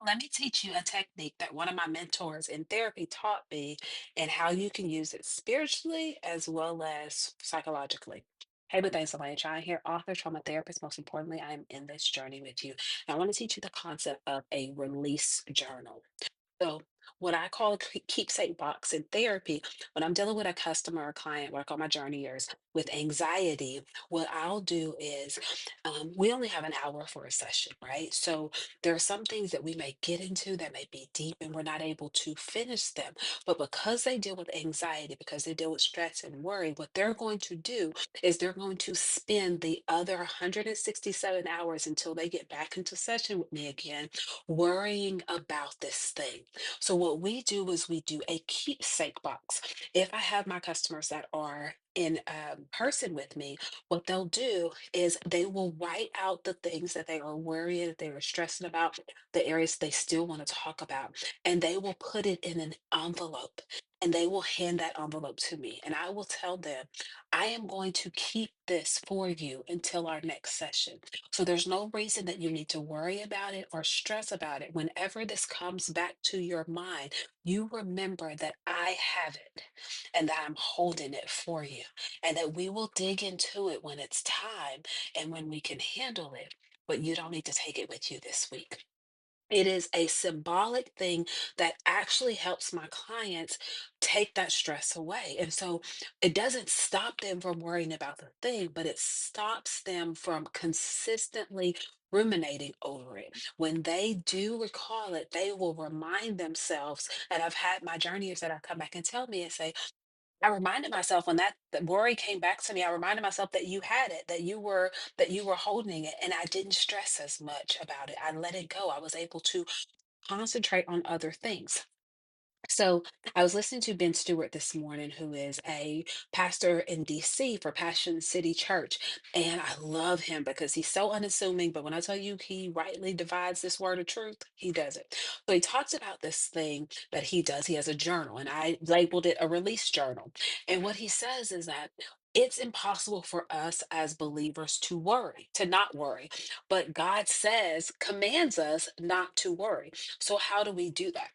Let me teach you a technique that one of my mentors in therapy taught me and how you can use it spiritually as well as psychologically. Hey, but thanks, Elaine. Shine here, author, trauma therapist. Most importantly, I'm in this journey with you. And I want to teach you the concept of a release journal. So, what I call a keepsake box in therapy, when I'm dealing with a customer or client, what I call my journeyers with anxiety, what I'll do is we only have an hour for a session, right? So, there are some things that we may get into that may be deep and we're not able to finish them. But because they deal with anxiety, because they deal with stress and worry, what they're going to do is they're going to spend the other 167 hours until they get back into session with me again worrying about this thing. So what we do is we do a keepsake box. If I have my customers that are in person with me, what they'll do is they will write out the things that they are worried, that they are stressing about, the areas they still want to talk about, and they will put it in an envelope. And they will hand that envelope to me. And I will tell them, I am going to keep this for you until our next session. So there's no reason that you need to worry about it or stress about it. Whenever this comes back to your mind, you remember that I have it and that I'm holding it for you, and that we will dig into it when it's time and when we can handle it. But you don't need to take it with you this week. It is a symbolic thing that actually helps my clients take that stress away. And so it doesn't stop them from worrying about the thing, but it stops them from consistently ruminating over it. When they do recall it, they will remind themselves. And I've had my journeyers that I come back and tell me and say, I reminded myself when that worry came back to me, I reminded myself that you had it, that you were holding it, and I didn't stress as much about it. I let it go. I was able to concentrate on other things. So I was listening to Ben Stewart this morning, who is a pastor in DC for Passion City Church. And I love him because he's so unassuming. But when I tell you he rightly divides this word of truth, he does it. So he talks about this thing that he does. He has a journal, and I labeled it a release journal. And what he says is that it's impossible for us as believers to worry, to not worry. But God says, commands us not to worry. So how do we do that?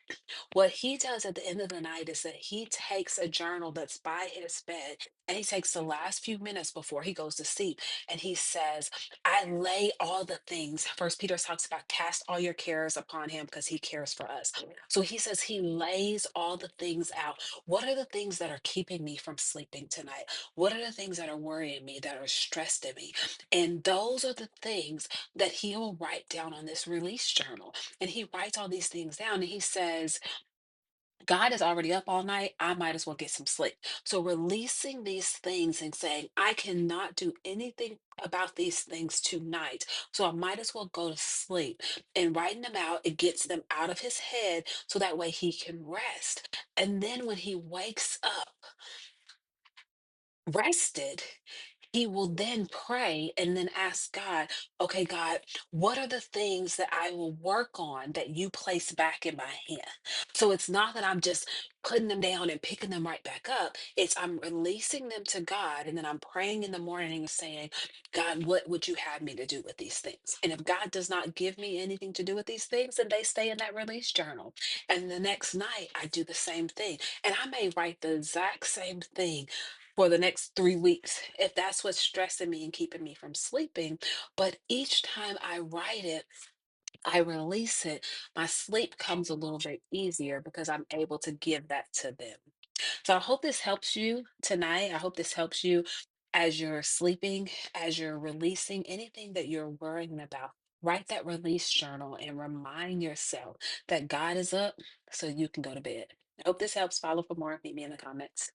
What he does at the end of the night is that he takes a journal that's by his bed and he takes the last few minutes before he goes to sleep and he says, I lay all the things. First Peter talks about cast all your cares upon him because he cares for us. So he says he lays all the things out. What are the things that are keeping me from sleeping tonight? What are the things that are worrying me, that are stressing me? And those are the things that he'll write down on this release journal. And he writes all these things down and he says, God is already up all night. I might as well get some sleep. So releasing these things and saying, I cannot do anything about these things tonight. So I might as well go to sleep. And writing them out, it gets them out of his head so that way he can rest. And then when he wakes up, rested, he will then pray and then ask God, okay, God, what are the things that I will work on that you place back in my hand? So it's not that I'm just putting them down and picking them right back up. It's I'm releasing them to God and then I'm praying in the morning and saying, God, what would you have me to do with these things? And if God does not give me anything to do with these things, then they stay in that release journal. And the next night I do the same thing. And I may write the exact same thing for the next 3 weeks, if that's what's stressing me and keeping me from sleeping. But each time I write it, I release it, my sleep comes a little bit easier because I'm able to give that to them. So I hope this helps you tonight. I hope this helps you as you're sleeping, as you're releasing anything that you're worrying about. Write that release journal and remind yourself that God is up so you can go to bed. I hope this helps. Follow for more. Meet me in the comments.